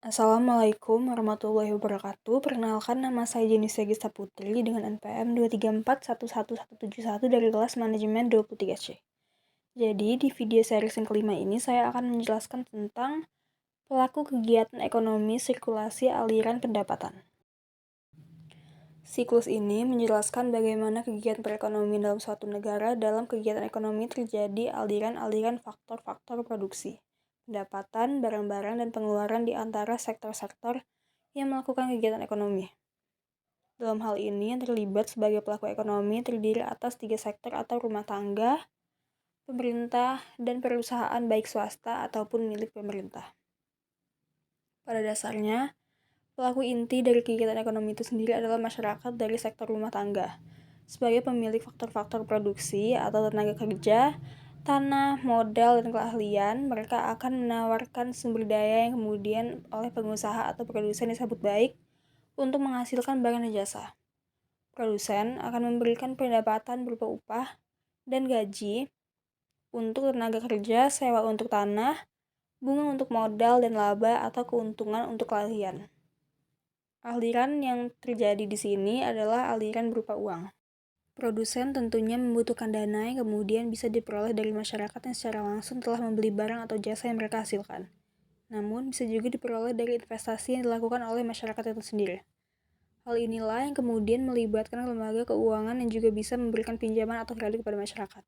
Assalamualaikum warahmatullahi wabarakatuh. Perkenalkan, nama saya Jenisya Gista Putri dengan NPM 2341171 dari kelas manajemen 23C. Jadi di video series yang kelima ini saya akan menjelaskan tentang pelaku kegiatan ekonomi sirkulasi aliran pendapatan. Siklus ini menjelaskan bagaimana kegiatan perekonomian dalam suatu negara. Dalam kegiatan ekonomi terjadi aliran-aliran faktor-faktor produksi, pendapatan, barang-barang, dan pengeluaran di antara sektor-sektor yang melakukan kegiatan ekonomi. Dalam hal ini, yang terlibat sebagai pelaku ekonomi terdiri atas 3 sektor atau rumah tangga, pemerintah, dan perusahaan baik swasta ataupun milik pemerintah. Pada dasarnya, pelaku inti dari kegiatan ekonomi itu sendiri adalah masyarakat dari sektor rumah tangga. Sebagai pemilik faktor-faktor produksi atau tenaga kerja, tanah, modal, dan keahlian, mereka akan menawarkan sumber daya yang kemudian oleh pengusaha atau produsen disambut baik untuk menghasilkan barang dan jasa. Produsen akan memberikan pendapatan berupa upah dan gaji untuk tenaga kerja, sewa untuk tanah, bunga untuk modal, dan laba atau keuntungan untuk keahlian. Aliran yang terjadi di sini adalah aliran berupa uang. Produsen tentunya membutuhkan dana yang kemudian bisa diperoleh dari masyarakat yang secara langsung telah membeli barang atau jasa yang mereka hasilkan. Namun, bisa juga diperoleh dari investasi yang dilakukan oleh masyarakat itu sendiri. Hal inilah yang kemudian melibatkan lembaga keuangan yang juga bisa memberikan pinjaman atau kredit kepada masyarakat.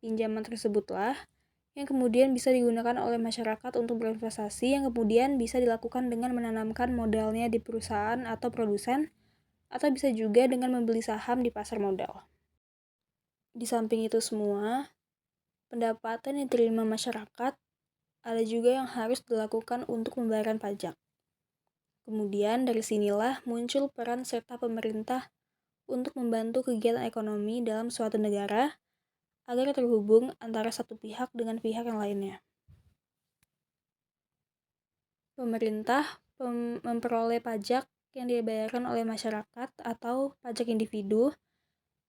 Pinjaman tersebutlah yang kemudian bisa digunakan oleh masyarakat untuk berinvestasi, yang kemudian bisa dilakukan dengan menanamkan modalnya di perusahaan atau produsen, atau bisa juga dengan membeli saham di pasar modal. Di samping itu semua, pendapatan yang diterima masyarakat ada juga yang harus dilakukan untuk pembayaran pajak. Kemudian dari sinilah muncul peran serta pemerintah untuk membantu kegiatan ekonomi dalam suatu negara agar terhubung antara satu pihak dengan pihak yang lainnya. Pemerintah memperoleh pajak yang dibayarkan oleh masyarakat atau pajak individu,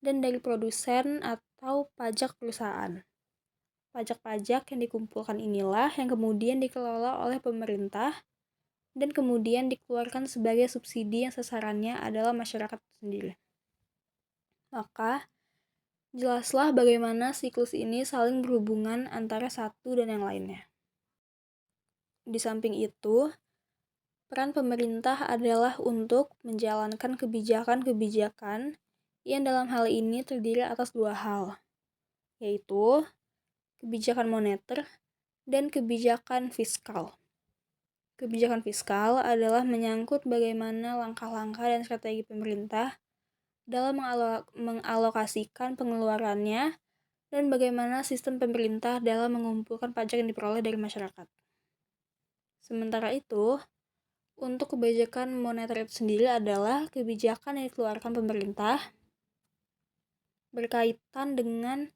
dan dari produsen atau pajak perusahaan. Pajak-pajak yang dikumpulkan inilah yang kemudian dikelola oleh pemerintah dan kemudian dikeluarkan sebagai subsidi yang sasarannya adalah masyarakat sendiri. Maka, jelaslah bagaimana siklus ini saling berhubungan antara satu dan yang lainnya. Di samping itu, peran pemerintah adalah untuk menjalankan kebijakan-kebijakan yang dalam hal ini terdiri atas 2 hal, yaitu kebijakan moneter dan kebijakan fiskal. Kebijakan fiskal adalah menyangkut bagaimana langkah-langkah dan strategi pemerintah dalam mengalokasikan pengeluarannya dan bagaimana sistem pemerintah dalam mengumpulkan pajak yang diperoleh dari masyarakat. Sementara itu, untuk kebijakan moneter itu sendiri adalah kebijakan yang dikeluarkan pemerintah berkaitan dengan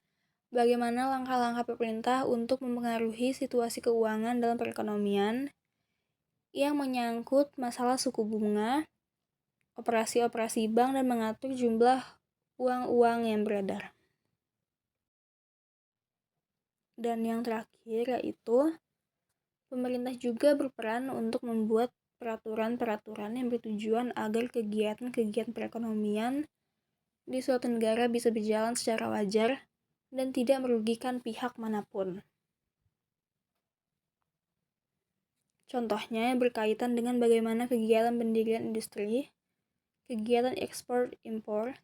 bagaimana langkah-langkah pemerintah untuk mempengaruhi situasi keuangan dalam perekonomian yang menyangkut masalah suku bunga, operasi-operasi bank, dan mengatur jumlah uang-uang yang beredar. Dan yang terakhir yaitu pemerintah juga berperan untuk membuat peraturan-peraturan yang bertujuan agar kegiatan-kegiatan perekonomian di suatu negara bisa berjalan secara wajar dan tidak merugikan pihak manapun. Contohnya yang berkaitan dengan bagaimana kegiatan pendirian industri, kegiatan ekspor-impor,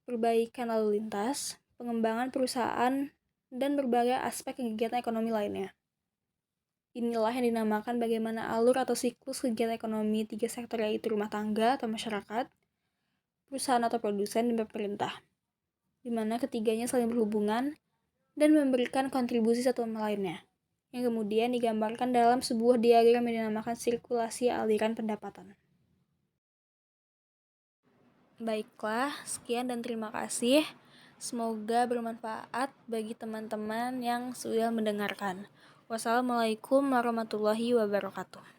perbaikan lalu lintas, pengembangan perusahaan, dan berbagai aspek kegiatan ekonomi lainnya. Inilah yang dinamakan bagaimana alur atau siklus kegiatan ekonomi 3 sektor, yaitu rumah tangga atau masyarakat, perusahaan atau produsen, dan pemerintah, di mana ketiganya saling berhubungan dan memberikan kontribusi satu sama lainnya, yang kemudian digambarkan dalam sebuah diagram yang dinamakan sirkulasi aliran pendapatan. Baiklah, sekian dan terima kasih. Semoga bermanfaat bagi teman-teman yang sudah mendengarkan. Wassalamualaikum warahmatullahi wabarakatuh.